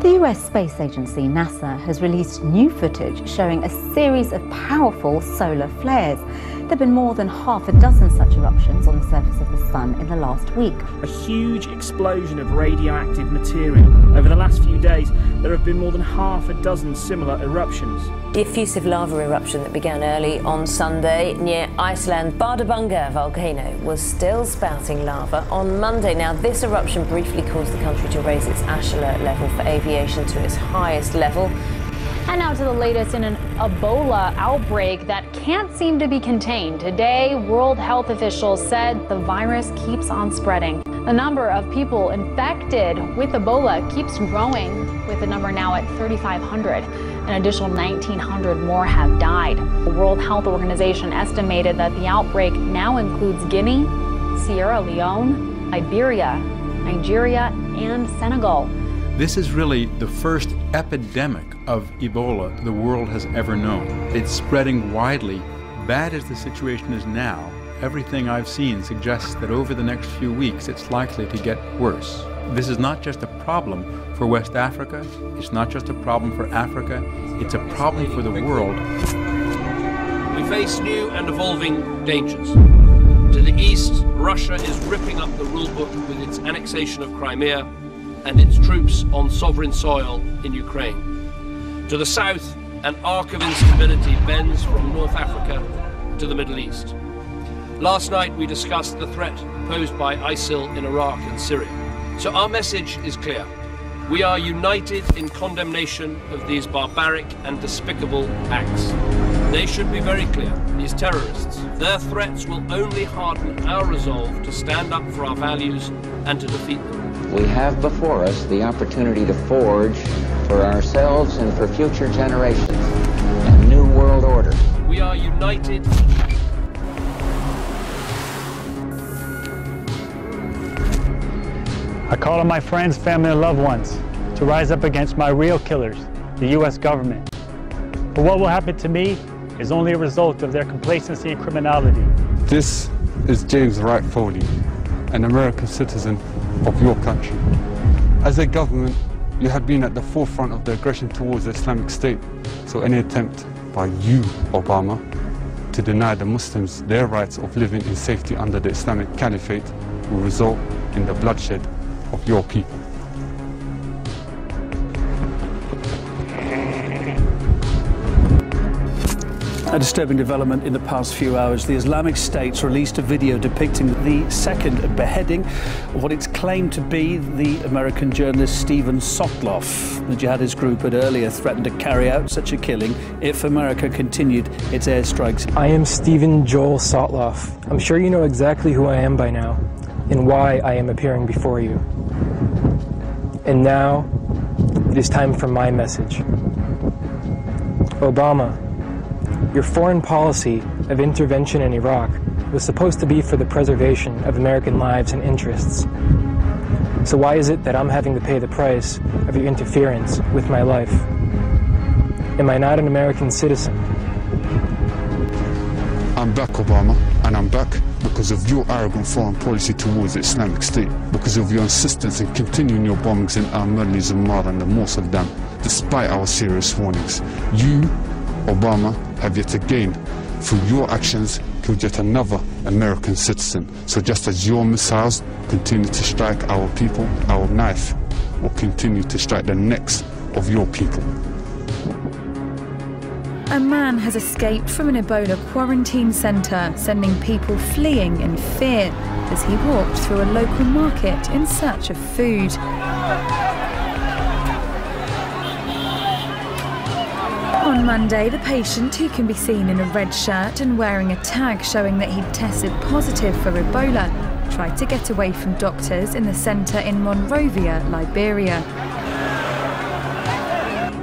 The US space agency NASA has released new footage showing a series of powerful solar flares. There have been more than half a dozen such eruptions on the surface of the sun in the last week. A huge explosion of radioactive material. Over the last few days, there have been more than half a dozen similar eruptions. The effusive lava eruption that began early on Sunday near Iceland's Bardarbunga volcano was still spouting lava on Monday. Now, this eruption briefly caused the country to raise its ash alert level for aviation to its highest level. And now to the latest in an Ebola outbreak that can't seem to be contained. Today, World Health officials said the virus keeps on spreading. The number of people infected with Ebola keeps growing, with the number now at 3,500. An additional 1,900 more have died. The World Health Organization estimated that the outbreak now includes Guinea, Sierra Leone, Liberia, Nigeria, and Senegal. This is really the first epidemic of Ebola the world has ever known. It's spreading widely. Bad as the situation is now, everything I've seen suggests that over the next few weeks it's likely to get worse. This is not just a problem for West Africa, it's not just a problem for Africa, it's a problem for the world. We face new and evolving dangers. To the east, Russia is ripping up the rulebook with its annexation of Crimea and its troops on sovereign soil in Ukraine. To the south, an arc of instability bends from North Africa to the Middle East. Last night we discussed the threat posed by ISIL in Iraq and Syria. So our message is clear. We are united in condemnation of these barbaric and despicable acts. They should be very clear. These terrorists, their threats will only harden our resolve to stand up for our values and to defeat them. We have before us the opportunity to forge for ourselves and for future generations a new world order. We are united. I call on my friends, family, and loved ones to rise up against my real killers, the U.S. government. For what will happen to me is only a result of their complacency and criminality. This is James Wright Foley, an American citizen of your country. As a government, you have been at the forefront of the aggression towards the Islamic State, so any attempt by you, Obama, to deny the Muslims their rights of living in safety under the Islamic Caliphate will result in the bloodshed of your people. A disturbing development in the past few hours. The Islamic State's released a video depicting the second beheading of what it's claimed to be the American journalist Steven Sotloff. The jihadist group had earlier threatened to carry out such a killing if America continued its airstrikes. I am Steven Joel Sotloff. I'm sure you know exactly who I am by now and why I am appearing before you. And now, it is time for my message. Obama, your foreign policy of intervention in Iraq was supposed to be for the preservation of American lives and interests. So why is it that I'm having to pay the price of your interference with my life? Am I not an American citizen? I'm back, Obama, and I'm back because of your arrogant foreign policy towards the Islamic State, because of your insistence in continuing your bombings in Al-Malli, Zamar and the Mosul Dam, despite our serious warnings. You, Obama, have yet again, through your actions, killed yet another American citizen. So just as your missiles continue to strike our people, our knife will continue to strike the necks of your people. A man has escaped from an Ebola quarantine centre, sending people fleeing in fear as he walked through a local market in search of food. On Monday, the patient, who can be seen in a red shirt and wearing a tag showing that he'd tested positive for Ebola, tried to get away from doctors in the centre in Monrovia, Liberia.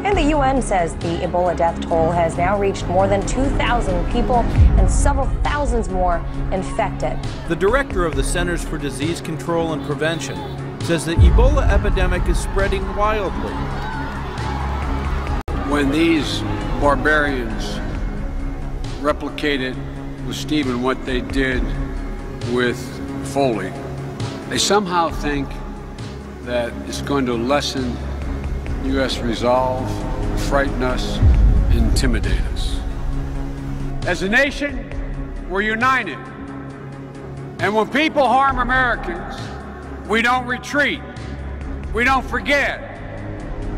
And the UN says the Ebola death toll has now reached more than 2,000 people and several thousands more infected. The director of the Centers for Disease Control and Prevention says the Ebola epidemic is spreading wildly. When these barbarians replicated with Stephen what they did with Foley, they somehow think that it's going to lessen U.S. resolve, frighten us, intimidate us. As a nation, we're united. And when people harm Americans, we don't retreat. We don't forget.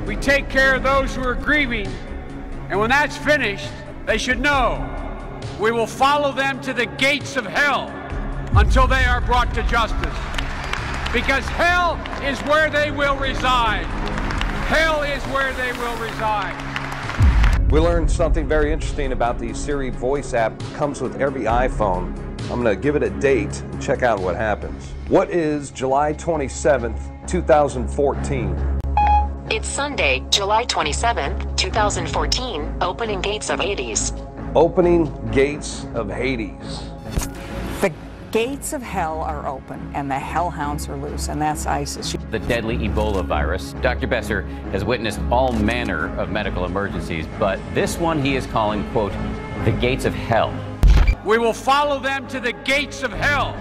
We take care of those who are grieving. And when that's finished, they should know we will follow them to the gates of hell until they are brought to justice. Because hell is where they will reside. Hell is where they will reside. We learned something very interesting about the Siri voice app that comes with every iPhone. I'm going to give it a date and check out what happens. What is July 27th, 2014? It's Sunday, July 27th, 2014, opening gates of Hades. Opening gates of Hades. The gates of hell are open and the hellhounds are loose, and that's ISIS. The deadly Ebola virus. Dr. Besser has witnessed all manner of medical emergencies, but this one he is calling, quote, the gates of hell. We will follow them to the gates of hell.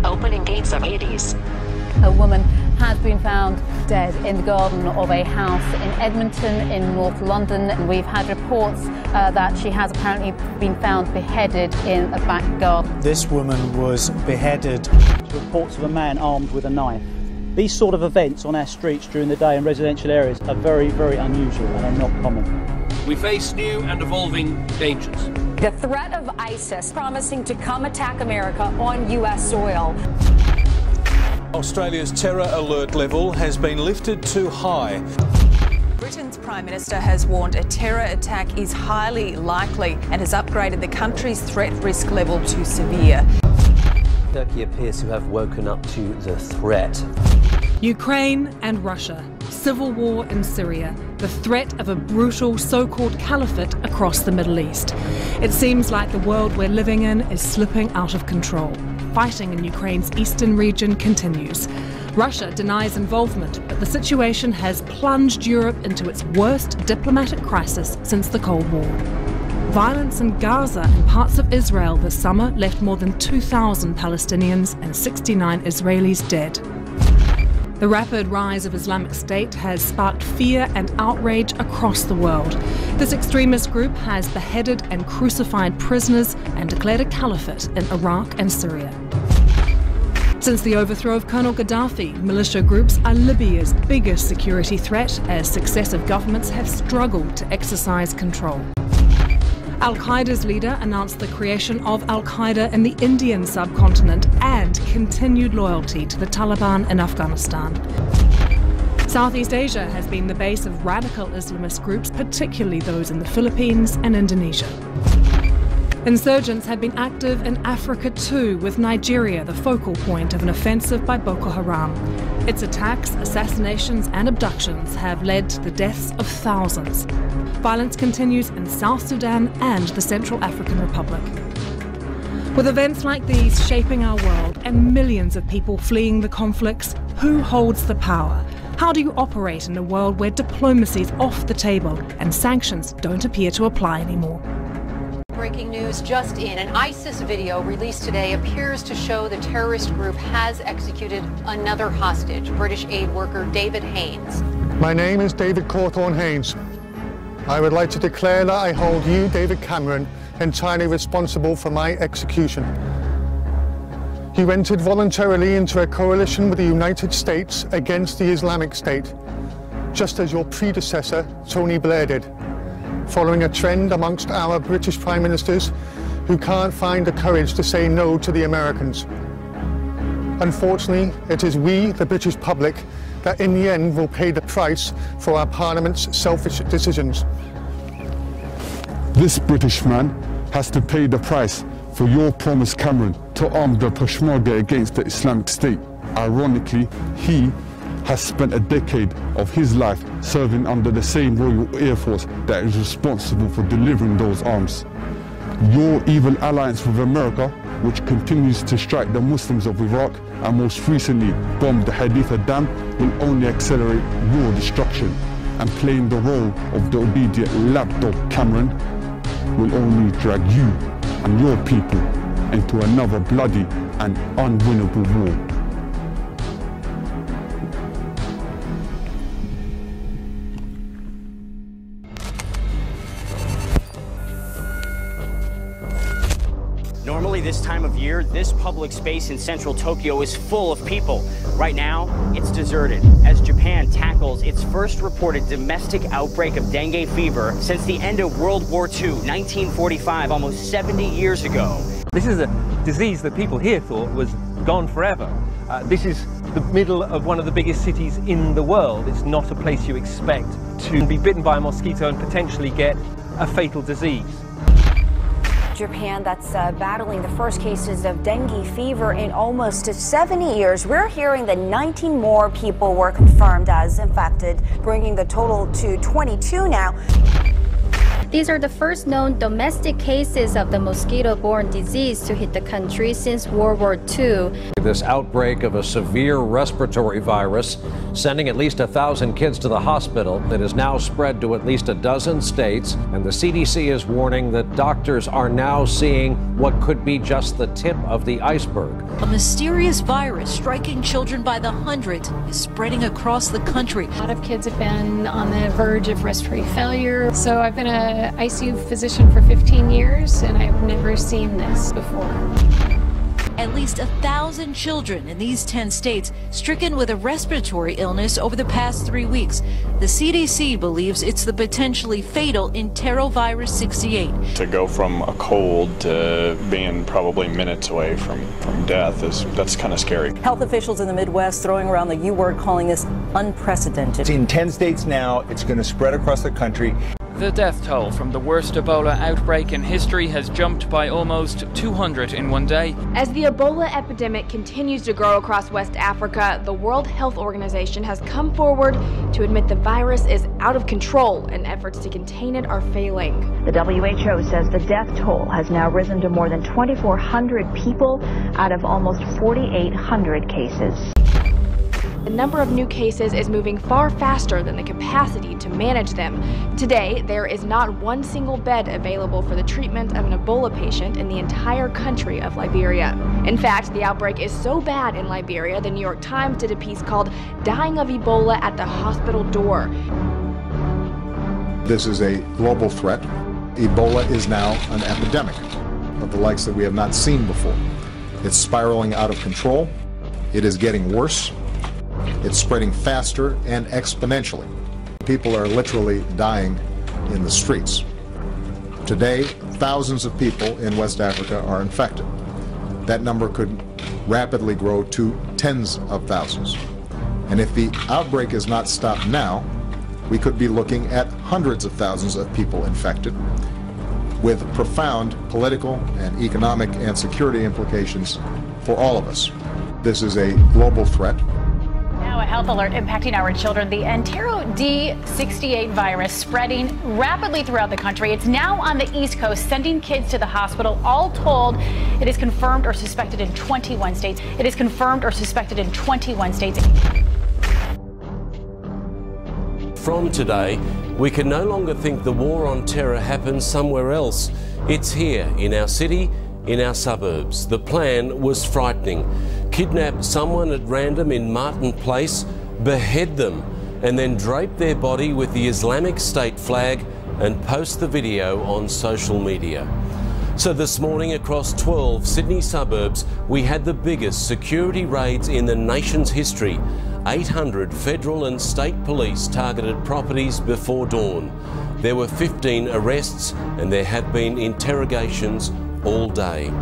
Opening gates of Hades. A woman has been found dead in the garden of a house in Edmonton in North London. We've had reports that she has apparently been found beheaded in a back garden. This woman was beheaded. Reports of a man armed with a knife. These sort of events on our streets during the day in residential areas are very, very unusual and are not common. We face new and evolving dangers. The threat of ISIS promising to come attack America on U.S. soil. Australia's terror alert level has been lifted to high. Britain's Prime Minister has warned a terror attack is highly likely and has upgraded the country's threat risk level to severe. Turkey appears to have woken up to the threat. Ukraine and Russia, civil war in Syria, the threat of a brutal so-called caliphate across the Middle East. It seems like the world we're living in is slipping out of control. Fighting in Ukraine's eastern region continues. Russia denies involvement, but the situation has plunged Europe into its worst diplomatic crisis since the Cold War. Violence in Gaza and parts of Israel this summer left more than 2,000 Palestinians and 69 Israelis dead. The rapid rise of Islamic State has sparked fear and outrage across the world. This extremist group has beheaded and crucified prisoners and declared a caliphate in Iraq and Syria. Since the overthrow of Colonel Gaddafi, militia groups are Libya's biggest security threat as successive governments have struggled to exercise control. Al-Qaeda's leader announced the creation of Al-Qaeda in the Indian subcontinent and continued loyalty to the Taliban in Afghanistan. Southeast Asia has been the base of radical Islamist groups, particularly those in the Philippines and Indonesia. Insurgents have been active in Africa too, with Nigeria the focal point of an offensive by Boko Haram. Its attacks, assassinations and abductions have led to the deaths of thousands. Violence continues in South Sudan and the Central African Republic. With events like these shaping our world and millions of people fleeing the conflicts, who holds the power? How do you operate in a world where diplomacy is off the table and sanctions don't appear to apply anymore? Breaking news just in. An ISIS video released today appears to show the terrorist group has executed another hostage, British aid worker David Haynes. My name is David Cawthorne Haynes. I would like to declare that I hold you, David Cameron, entirely responsible for my execution. You entered voluntarily into a coalition with the United States against the Islamic State, just as your predecessor, Tony Blair, did, following a trend amongst our British Prime Ministers who can't find the courage to say no to the Americans. Unfortunately, it is we, the British public, that in the end will pay the price for our Parliament's selfish decisions. This British man has to pay the price for your promise, Cameron, to arm the Peshmerga against the Islamic State. Ironically, he has spent a decade of his life serving under the same Royal Air Force that is responsible for delivering those arms. Your evil alliance with America, which continues to strike the Muslims of Iraq and most recently bombed the Haditha Dam, will only accelerate your destruction. And playing the role of the obedient lapdog, Cameron, will only drag you and your people into another bloody and unwinnable war. Normally this time of year, this public space in central Tokyo is full of people. Right now, it's deserted as Japan tackles its first reported domestic outbreak of dengue fever since the end of World War II, 1945, almost 70 years ago. This is a disease that people here thought was gone forever. This is the middle of one of the biggest cities in the world. It's not a place you expect to be bitten by a mosquito and potentially get a fatal disease. Japan, that's battling the first cases of dengue fever in almost 70 years. We're hearing that 19 more people were confirmed as infected, bringing the total to 22 now. These are the first known domestic cases of the mosquito-borne disease to hit the country since World War II. This outbreak of a severe respiratory virus, sending at least 1,000 kids to the hospital, that is now spread to at least a dozen states, and the CDC is warning that doctors are now seeing what could be just the tip of the iceberg. A mysterious virus striking children by the hundreds is spreading across the country. A lot of kids have been on the verge of respiratory failure, so I've been an ICU physician for 15 years, and I've never seen this before. At least 1,000 children in these 10 states stricken with a respiratory illness over the past 3 weeks. The CDC believes it's the potentially fatal enterovirus 68. To go from a cold to being probably minutes away from death, that's kind of scary. Health officials in the Midwest throwing around the U word, calling this unprecedented. It's in 10 states now. It's going to spread across the country. The death toll from the worst Ebola outbreak in history has jumped by almost 200 in one day. As the Ebola epidemic continues to grow across West Africa, the World Health Organization has come forward to admit the virus is out of control and efforts to contain it are failing. The WHO says the death toll has now risen to more than 2,400 people out of almost 4,800 cases. The number of new cases is moving far faster than the capacity to manage them. Today, there is not one single bed available for the treatment of an Ebola patient in the entire country of Liberia. In fact, the outbreak is so bad in Liberia, the New York Times did a piece called "Dying of Ebola at the Hospital Door." This is a global threat. Ebola is now an epidemic of the likes that we have not seen before. It's spiraling out of control. It is getting worse. It's spreading faster and exponentially. People are literally dying in the streets. Today, thousands of people in West Africa are infected. That number could rapidly grow to tens of thousands. And if the outbreak is not stopped now, we could be looking at hundreds of thousands of people infected, with profound political and economic and security implications for all of us. This is a global threat. Now a health alert impacting our children. The Entero D68 virus spreading rapidly throughout the country. It's now on the East Coast, sending kids to the hospital. All told, it is confirmed or suspected in 21 states. It is confirmed or suspected in 21 states. From today, we can no longer think the war on terror happens somewhere else. It's here, in our city, in our suburbs. The plan was frightening. Kidnap someone at random in Martin Place, behead them, and then drape their body with the Islamic State flag and post the video on social media. So this morning across 12 Sydney suburbs, we had the biggest security raids in the nation's history. 800 federal and state police targeted properties before dawn. There were 15 arrests and there have been interrogations all day.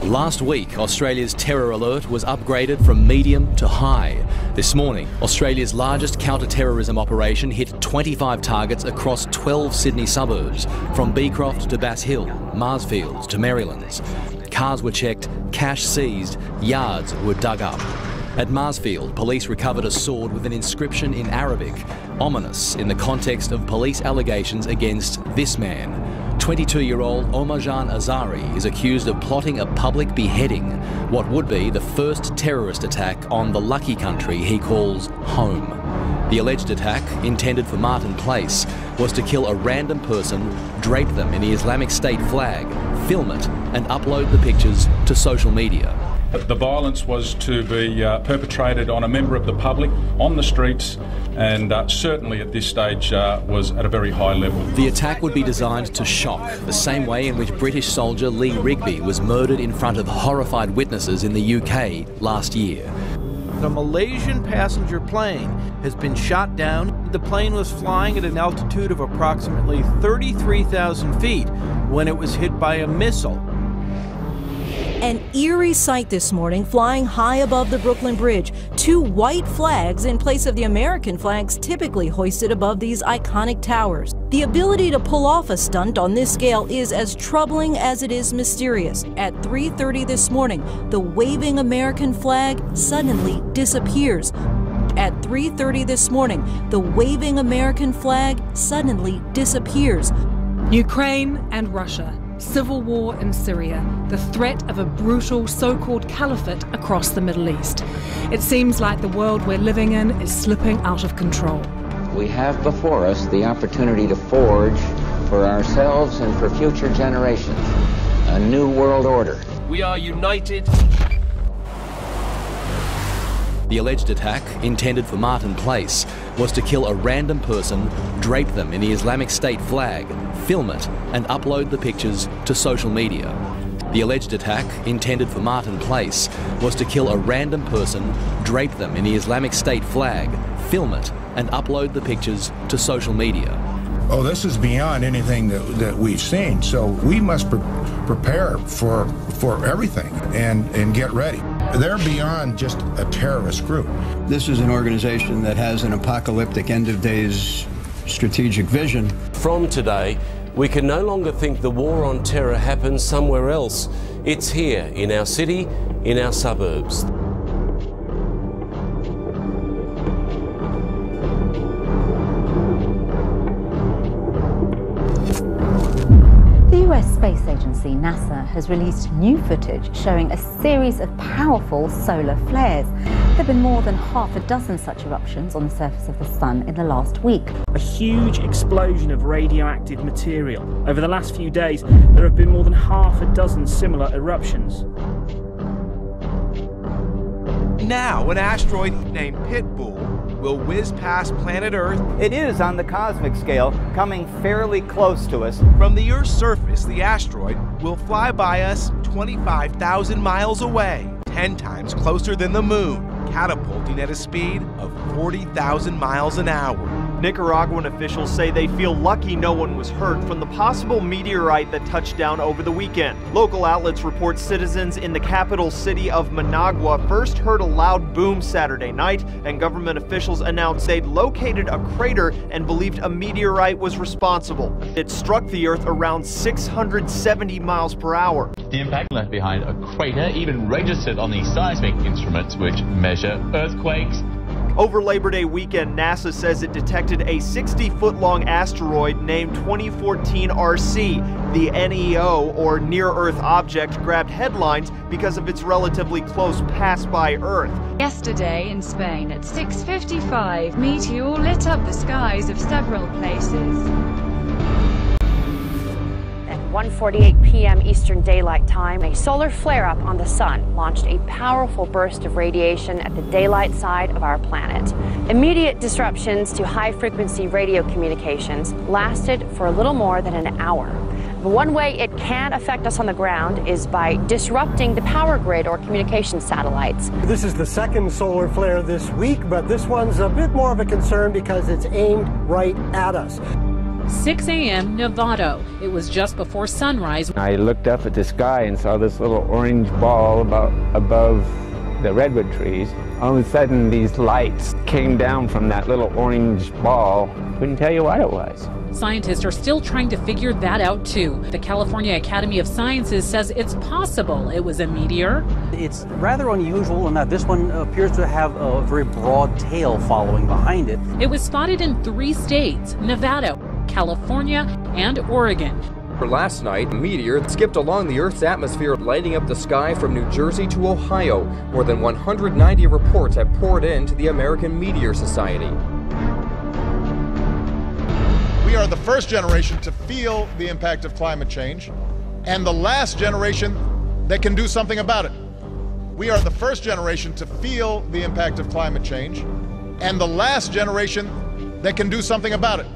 Last week, Australia's terror alert was upgraded from medium to high. This morning, Australia's largest counter-terrorism operation hit 25 targets across 12 Sydney suburbs, from Beecroft to Bass Hill, Marsfields to Marylands. Cars were checked, cash seized, yards were dug up. At Marsfield, police recovered a sword with an inscription in Arabic, ominous in the context of police allegations against this man. 22-year-old Omarjan Azari is accused of plotting a public beheading, what would be the first terrorist attack on the lucky country he calls home. The alleged attack, intended for Martin Place, was to kill a random person, drape them in the Islamic State flag, film it and upload the pictures to social media. The violence was to be perpetrated on a member of the public on the streets, and certainly at this stage was at a very high level. The attack would be designed to shock, the same way in which British soldier Lee Rigby was murdered in front of horrified witnesses in the UK last year. A Malaysian passenger plane has been shot down. The plane was flying at an altitude of approximately 33,000 feet when it was hit by a missile. An eerie sight this morning, flying high above the Brooklyn Bridge. 2 white flags in place of the American flags typically hoisted above these iconic towers. The ability to pull off a stunt on this scale is as troubling as it is mysterious. At 3:30 this morning, the waving American flag suddenly disappears. At 3:30 this morning, the waving American flag suddenly disappears. Ukraine and Russia. Civil war in Syria, the threat of a brutal so-called caliphate across the Middle East. It seems like the world we're living in is slipping out of control. We have before us the opportunity to forge for ourselves and for future generations a new world order. We are united. The alleged attack, intended for Martin Place, was to kill a random person, drape them in the Islamic State flag, film it, and upload the pictures to social media. The alleged attack, intended for Martin Place, was to kill a random person, drape them in the Islamic State flag, film it, and upload the pictures to social media. Oh, this is beyond anything that we've seen, so we must prepare for everything and get ready. They're beyond just a terrorist group. This is an organization that has an apocalyptic end-of-days strategic vision. From today, we can no longer think the war on terror happens somewhere else. It's here, in our city, in our suburbs. The US Space Agency, NASA, has released new footage showing a series of powerful solar flares. There have been more than half a dozen such eruptions on the surface of the sun in the last week. A huge explosion of radioactive material. Over the last few days, there have been more than half a dozen similar eruptions. Now, an asteroid named Pitbull will whiz past planet Earth. It is, on the cosmic scale, coming fairly close to us. From the Earth's surface, the asteroid will fly by us 25,000 miles away, 10 times closer than the moon, catapulting at a speed of 40,000 miles an hour. Nicaraguan officials say they feel lucky no one was hurt from the possible meteorite that touched down over the weekend. Local outlets report citizens in the capital city of Managua first heard a loud boom Saturday night, and government officials announced they'd located a crater and believed a meteorite was responsible. It struck the Earth around 670 miles per hour. The impact left behind a crater, even registered on the seismic instruments which measure earthquakes. Over Labor Day weekend, NASA says it detected a 60-foot-long asteroid named 2014 RC. The NEO, or near-Earth object, grabbed headlines because of its relatively close pass by Earth. Yesterday in Spain at 6:55, meteor lit up the skies of several places. At 1:48 p.m. Eastern Daylight Time, a solar flare-up on the sun launched a powerful burst of radiation at the daylight side of our planet. Immediate disruptions to high-frequency radio communications lasted for a little more than an hour. One way it can affect us on the ground is by disrupting the power grid or communication satellites. This is the second solar flare this week, but this one's a bit more of a concern because it's aimed right at us. 6 a.m. Novato. It was just before sunrise. I looked up at the sky and saw this little orange ball above the redwood trees. All of a sudden, these lights came down from that little orange ball. Couldn't tell you what it was. Scientists are still trying to figure that out too. The California Academy of Sciences says it's possible it was a meteor. It's rather unusual in that this one appears to have a very broad tail following behind it. It was spotted in 3 states, Nevada, California, and Oregon. Last night, a meteor skipped along the Earth's atmosphere, lighting up the sky from New Jersey to Ohio. More than 190 reports have poured into the American Meteor Society. We are the first generation to feel the impact of climate change, and the last generation that can do something about it. We are the first generation to feel the impact of climate change and the last generation that can do something about it.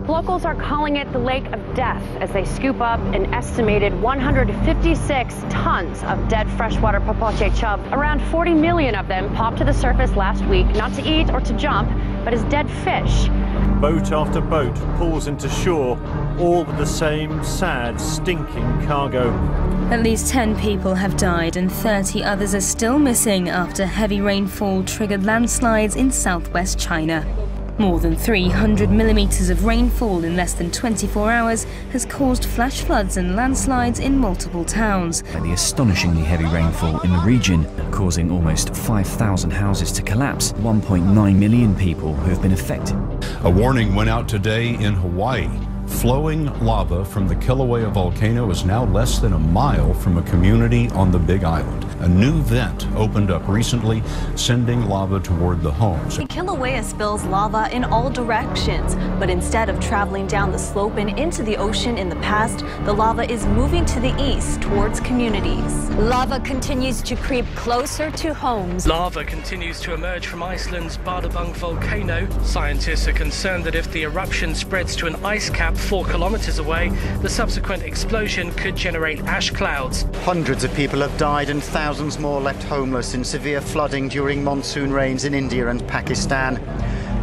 Locals are calling it the Lake of Death as they scoop up an estimated 156 tons of dead freshwater popoche chub. Around 40 million of them popped to the surface last week, not to eat or to jump, but as dead fish. Boat after boat pulls into shore, all with the same sad, stinking cargo. At least 10 people have died and 30 others are still missing after heavy rainfall triggered landslides in southwest China. More than 300 millimeters of rainfall in less than 24 hours has caused flash floods and landslides in multiple towns. The astonishingly heavy rainfall in the region, causing almost 5,000 houses to collapse, 1.9 million people who have been affected. A warning went out today in Hawaii. Flowing lava from the Kilauea volcano is now less than a mile from a community on the Big Island. A new vent opened up recently, sending lava toward the homes. The Kilauea spills lava in all directions, but instead of traveling down the slope and into the ocean in the past, the lava is moving to the east towards communities. Lava continues to creep closer to homes. Lava continues to emerge from Iceland's Bardabung volcano. Scientists are concerned that if the eruption spreads to an ice cap 4 kilometers away, the subsequent explosion could generate ash clouds. Hundreds of people have died and thousands more left homeless in severe flooding during monsoon rains in India and Pakistan.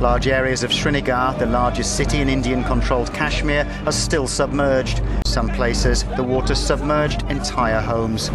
Large areas of Srinagar, the largest city in Indian-controlled Kashmir, are still submerged. Some places, the water submerged entire homes.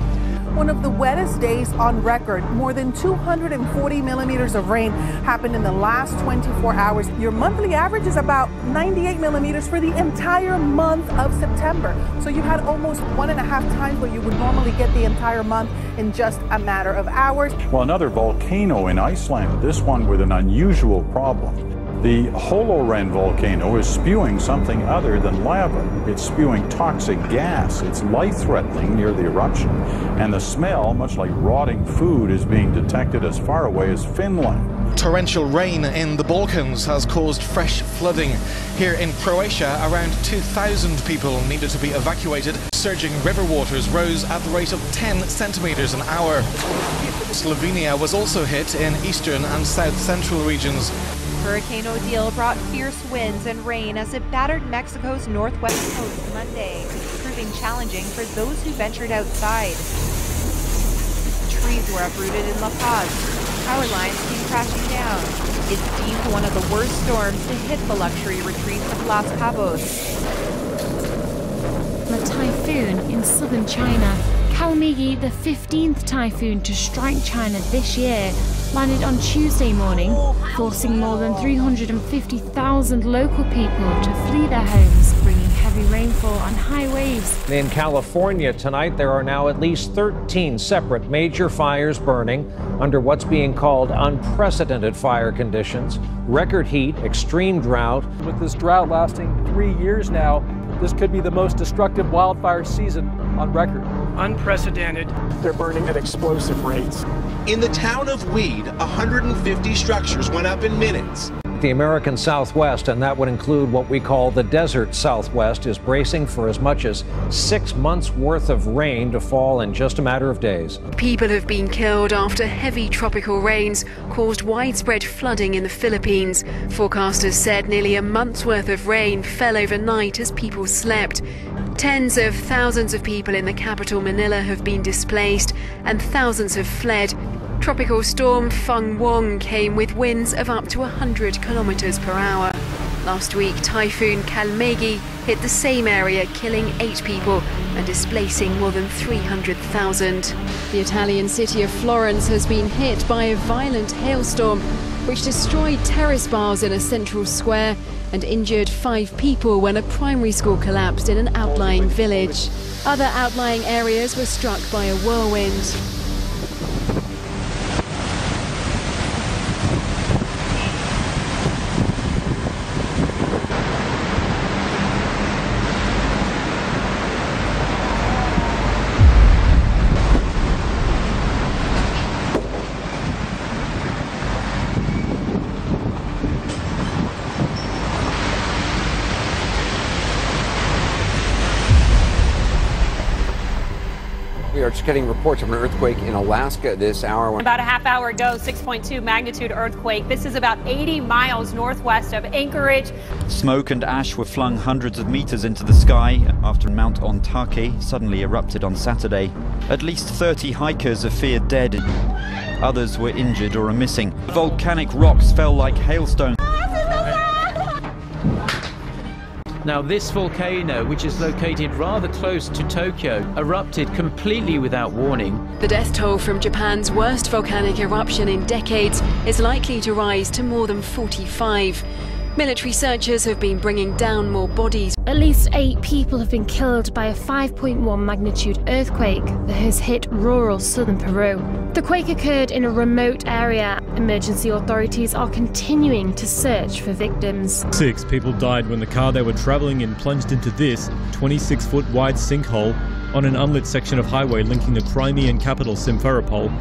One of the wettest days on record. More than 240 millimeters of rain happened in the last 24 hours. Your monthly average is about 98 millimeters for the entire month of September. So you had almost 1.5 times what you would normally get the entire month in just a matter of hours. Well, another volcano in Iceland, this one with an unusual problem. The Holoren volcano is spewing something other than lava. It's spewing toxic gas. It's life-threatening near the eruption. And the smell, much like rotting food, is being detected as far away as Finland. Torrential rain in the Balkans has caused fresh flooding. Here in Croatia, around 2,000 people needed to be evacuated. Surging river waters rose at the rate of 10 centimeters an hour. Slovenia was also hit in eastern and south-central regions. Hurricane Odile brought fierce winds and rain as it battered Mexico's northwest coast Monday, proving challenging for those who ventured outside. Trees were uprooted in La Paz. Power lines came crashing down. It's deemed one of the worst storms to hit the luxury retreat of Los Cabos. The typhoon in southern China, Kalmigi, the 15th typhoon to strike China this year, landed on Tuesday morning, forcing more than 350,000 local people to flee their homes, bringing heavy rainfall and high waves. In California tonight, there are now at least 13 separate major fires burning under what's being called unprecedented fire conditions. Record heat, extreme drought. With this drought lasting 3 years now, this could be the most destructive wildfire season on record. Unprecedented. They're burning at explosive rates. In the town of Weed, 150 structures went up in minutes. The American Southwest, and that would include what we call the desert Southwest, is bracing for as much as 6 months' worth of rain to fall in just a matter of days. People have been killed after heavy tropical rains caused widespread flooding in the Philippines. Forecasters said nearly a month's worth of rain fell overnight as people slept. Tens of thousands of people in the capital Manila have been displaced and thousands have fled. Tropical storm Feng Wong came with winds of up to 100 kilometers per hour. Last week, Typhoon Kalmegi hit the same area, killing 8 people and displacing more than 300,000. The Italian city of Florence has been hit by a violent hailstorm, which destroyed terrace bars in a central square and injured 5 people when a primary school collapsed in an outlying village. Other outlying areas were struck by a whirlwind. We are just getting reports of an earthquake in Alaska this hour. About a half hour ago, 6.2 magnitude earthquake. This is about 80 miles northwest of Anchorage. Smoke and ash were flung hundreds of meters into the sky after Mount Ontake suddenly erupted on Saturday. At least 30 hikers are feared dead. Others were injured or are missing. Volcanic rocks fell like hailstones. Now this volcano, which is located rather close to Tokyo, erupted completely without warning. The death toll from Japan's worst volcanic eruption in decades is likely to rise to more than 45. Military searchers have been bringing down more bodies. At least 8 people have been killed by a 5.1 magnitude earthquake that has hit rural southern Peru. The quake occurred in a remote area. Emergency authorities are continuing to search for victims. 6 people died when the car they were traveling in plunged into this 26-foot wide sinkhole on an unlit section of highway linking the Crimean capital Simferopol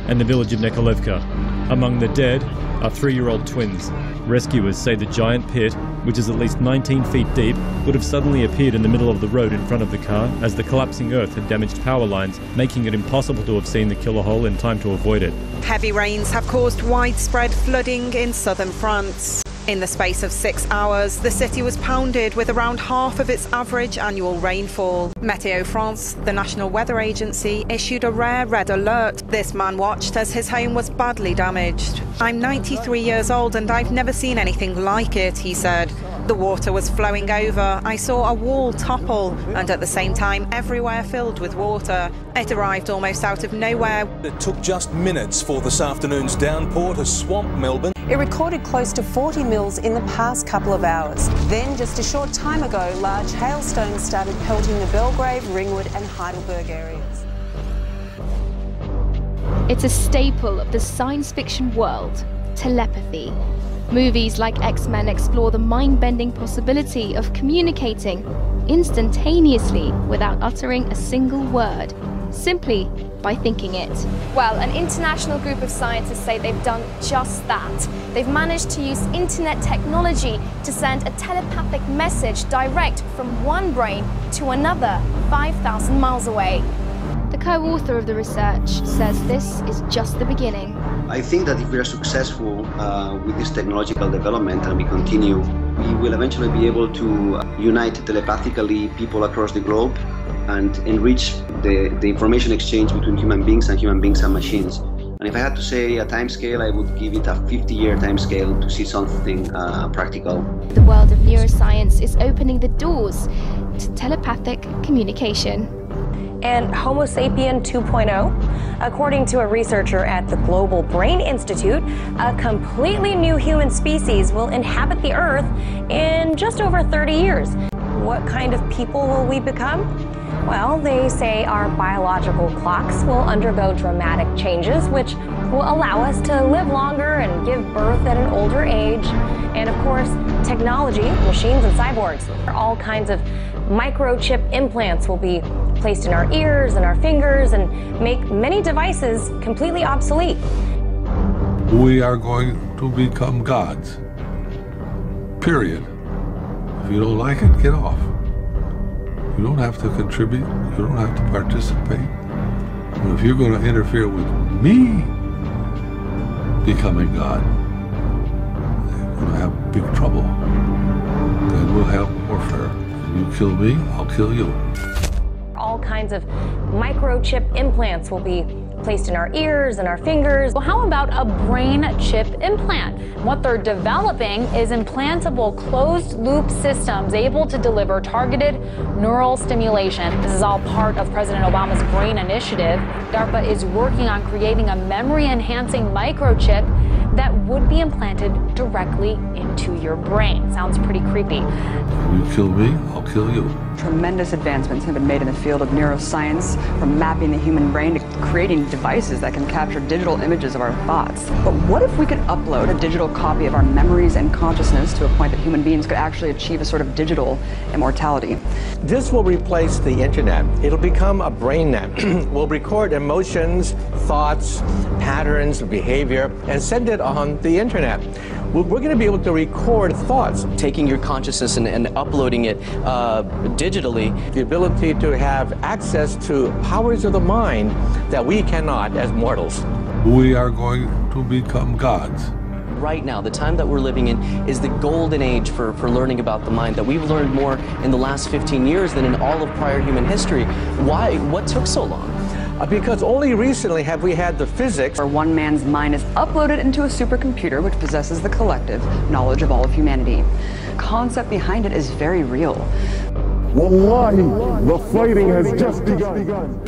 and the village of Nekolevka. Among the dead are 3-year-old twins. Rescuers say the giant pit, which is at least 19 feet deep, would have suddenly appeared in the middle of the road in front of the car as the collapsing earth had damaged power lines, making it impossible to have seen the killer hole in time to avoid it. Heavy rains have caused widespread flooding in southern France. In the space of 6 hours, the city was pounded with around half of its average annual rainfall. Météo France, the national weather agency, issued a rare red alert. This man watched as his home was badly damaged. "I'm 93 years old and I've never seen anything like it," he said. The water was flowing over. I saw a wall topple and at the same time everywhere filled with water. It arrived almost out of nowhere. It took just minutes for this afternoon's downpour to swamp Melbourne. It recorded close to 40 mils in the past couple of hours. Then, just a short time ago, large hailstones started pelting the Belgrave, Ringwood and Heidelberg areas. It's a staple of the science fiction world, telepathy. Movies like X-Men explore the mind-bending possibility of communicating instantaneously without uttering a single word, simply by thinking it. Well, an international group of scientists say they've done just that. They've managed to use internet technology to send a telepathic message direct from one brain to another 5,000 miles away. The co-author of the research says this is just the beginning. I think that if we are successful with this technological development and we continue, we will eventually be able to unite telepathically people across the globe and enrich the information exchange between human beings and machines. And if I had to say a time scale, I would give it a 50-year time scale to see something practical. The world of neuroscience is opening the doors to telepathic communication. And Homo sapien 2.0, according to a researcher at the Global Brain Institute, a completely new human species will inhabit the Earth in just over 30 years. What kind of people will we become? Well, they say our biological clocks will undergo dramatic changes, which will allow us to live longer and give birth at an older age. And of course, technology, machines and cyborgs. All kinds of microchip implants will be placed in our ears and our fingers and make many devices completely obsolete. We are going to become gods. Period. If you don't like it, get off. You don't have to contribute. You don't have to participate. But if you're going to interfere with me becoming God, you're going to have big trouble. Then we'll have warfare. You kill me, I'll kill you. All kinds of microchip implants will be placed in our ears and our fingers. Well, how about a brain chip implant? What they're developing is implantable closed-loop systems able to deliver targeted neural stimulation. This is all part of President Obama's Brain Initiative. DARPA is working on creating a memory-enhancing microchip that would be implanted directly into your brain. Sounds pretty creepy. You kill me, I'll kill you. Tremendous advancements have been made in the field of neuroscience, from mapping the human brain to creating devices that can capture digital images of our thoughts. But what if we could upload a digital copy of our memories and consciousness to a point that human beings could actually achieve a sort of digital immortality? This will replace the internet. It'll become a brain net. We'll record emotions, thoughts, patterns, behavior, and send it on the internet. We're going to be able to record thoughts. Taking your consciousness and uploading it digitally. The ability to have access to powers of the mind that we cannot as mortals. We are going to become gods. Right now, the time that we're living in is the golden age for learning about the mind, that we've learned more in the last 15 years than in all of prior human history. Why? What took so long? Because only recently have we had the physics. Where one man's mind is uploaded into a supercomputer which possesses the collective knowledge of all of humanity. The concept behind it is very real. Wallahi, the fighting has just begun.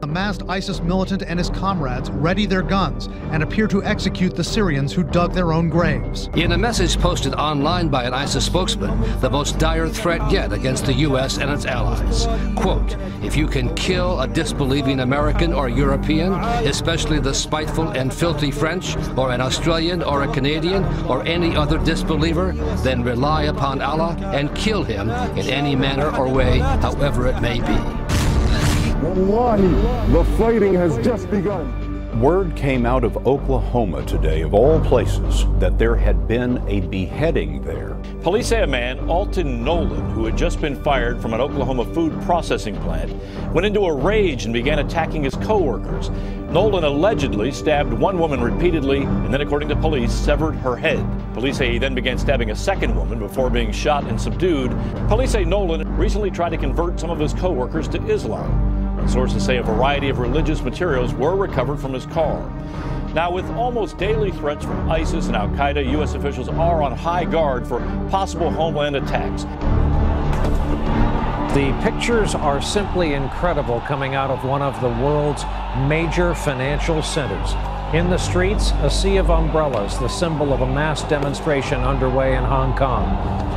A masked ISIS militant and his comrades ready their guns and appear to execute the Syrians who dug their own graves. In a message posted online by an ISIS spokesman, the most dire threat yet against the U.S. and its allies. Quote, if you can kill a disbelieving American or European, especially the spiteful and filthy French, or an Australian or a Canadian, or any other disbeliever, then rely upon Allah and kill him in any manner or way, however it may be. Wallahi, the fighting has just begun. Word came out of Oklahoma today, of all places, that there had been a beheading there. Police say a man, Alton Nolan, who had just been fired from an Oklahoma food processing plant, went into a rage and began attacking his co-workers. Nolan allegedly stabbed one woman repeatedly and then, according to police, severed her head. Police say he then began stabbing a second woman before being shot and subdued. Police say Nolan recently tried to convert some of his co-workers to Islam. Sources say a variety of religious materials were recovered from his car. Now, with almost daily threats from ISIS and Al-Qaeda, U.S. officials are on high guard for possible homeland attacks. The pictures are simply incredible coming out of one of the world's major financial centers. In the streets, a sea of umbrellas, the symbol of a mass demonstration underway in Hong Kong.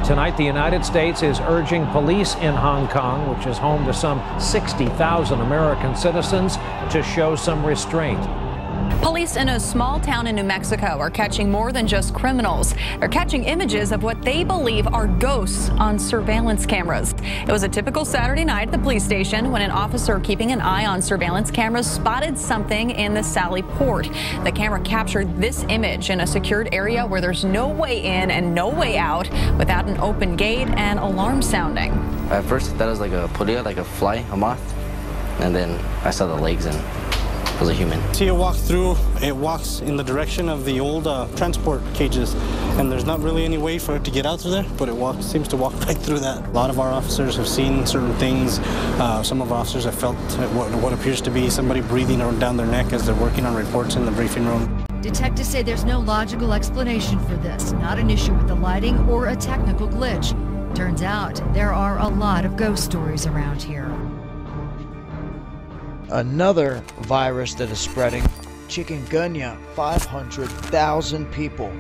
Tonight, the United States is urging police in Hong Kong, which is home to some 60,000 American citizens, to show some restraint. Police in a small town in New Mexico are catching more than just criminals. They're catching images of what they believe are ghosts on surveillance cameras. It was a typical Saturday night at the police station when an officer keeping an eye on surveillance cameras spotted something in the Sally Port. The camera captured this image in a secured area where there's no way in and no way out without an open gate and alarm sounding. At first, I thought it was like a polilla, like a fly, a moth, and then I saw the legs and was a human. See it walk through, it walks in the direction of the old transport cages, and there's not really any way for it to get out through there, but it seems to walk right through that. A lot of our officers have seen certain things. Some of our officers have felt what appears to be somebody breathing down their neck as they're working on reports in the briefing room. Detectives say there's no logical explanation for this, not an issue with the lighting or a technical glitch. Turns out there are a lot of ghost stories around here. Another virus that is spreading, chikungunya. 500,000 people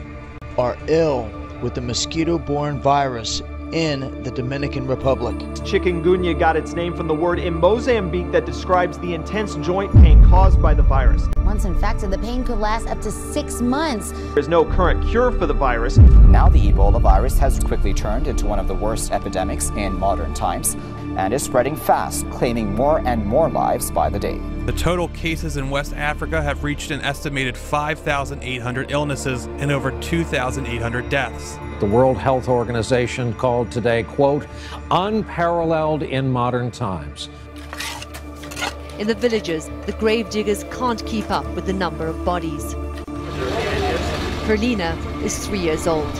are ill with the mosquito-borne virus in the Dominican Republic. Chikungunya got its name from the word in Mozambique that describes the intense joint pain caused by the virus. Once infected, the pain could last up to 6 months. There's no current cure for the virus. Now the Ebola virus has quickly turned into one of the worst epidemics in modern times and is spreading fast, claiming more and more lives by the day. The total cases in West Africa have reached an estimated 5,800 illnesses and over 2,800 deaths. The World Health Organization called today, quote, unparalleled in modern times. In the villages, the grave diggers can't keep up with the number of bodies. Perlina is 3 years old.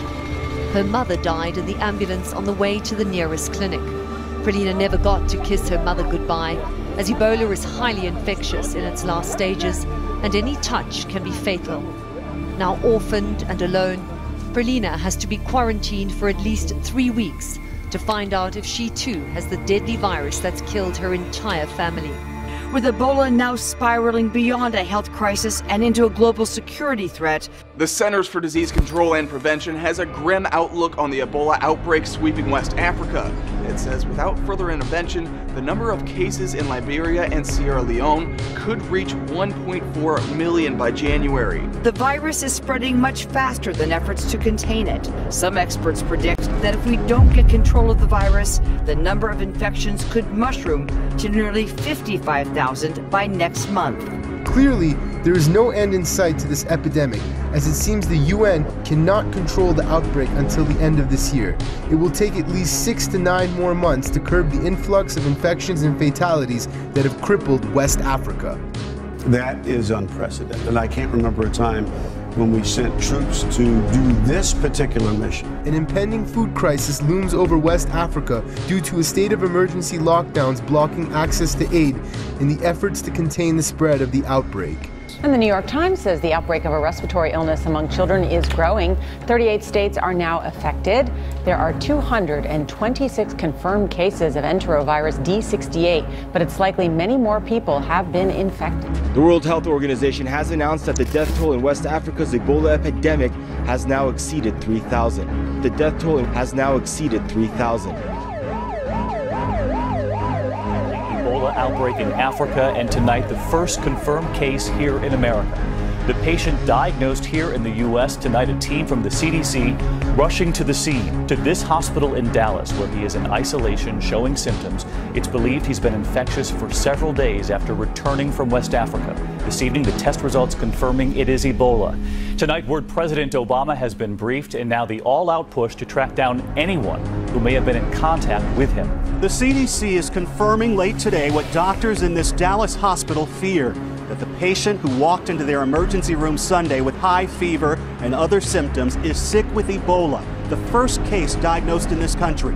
Her mother died in the ambulance on the way to the nearest clinic. Perlina never got to kiss her mother goodbye, as Ebola is highly infectious in its last stages, and any touch can be fatal. Now orphaned and alone, Perlina has to be quarantined for at least 3 weeks to find out if she too has the deadly virus that's killed her entire family. With Ebola now spiraling beyond a health crisis and into a global security threat, the Centers for Disease Control and Prevention has a grim outlook on the Ebola outbreak sweeping West Africa. It says without further intervention, the number of cases in Liberia and Sierra Leone could reach 1.4 million by January. The virus is spreading much faster than efforts to contain it. Some experts predict that if we don't get control of the virus, the number of infections could mushroom to nearly 55,000 by next month. Clearly, there is no end in sight to this epidemic, as it seems the UN cannot control the outbreak until the end of this year. It will take at least 6 to 9 more months to curb the influx of infections and fatalities that have crippled West Africa. That is unprecedented, and I can't remember a time when we sent troops to do this particular mission. An impending food crisis looms over West Africa due to a state of emergency lockdowns blocking access to aid in the efforts to contain the spread of the outbreak. And the New York Times says the outbreak of a respiratory illness among children is growing. 38 states are now affected. There are 226 confirmed cases of enterovirus D68, but it's likely many more people have been infected. The World Health Organization has announced that the death toll in West Africa's Ebola epidemic has now exceeded 3,000. The death toll has now exceeded 3,000. Outbreak in Africa, and tonight the first confirmed case here in America. The patient diagnosed here in the U.S. Tonight, a team from the CDC rushing to the scene, to this hospital in Dallas, where he is in isolation showing symptoms. It's believed he's been infectious for several days after returning from West Africa. This evening, the test results confirming it is Ebola. Tonight, word President Obama has been briefed, and now the all-out push to track down anyone who may have been in contact with him. The CDC is confirming late today what doctors in this Dallas hospital fear, that the patient who walked into their emergency room Sunday with high fever and other symptoms is sick with Ebola, the first case diagnosed in this country.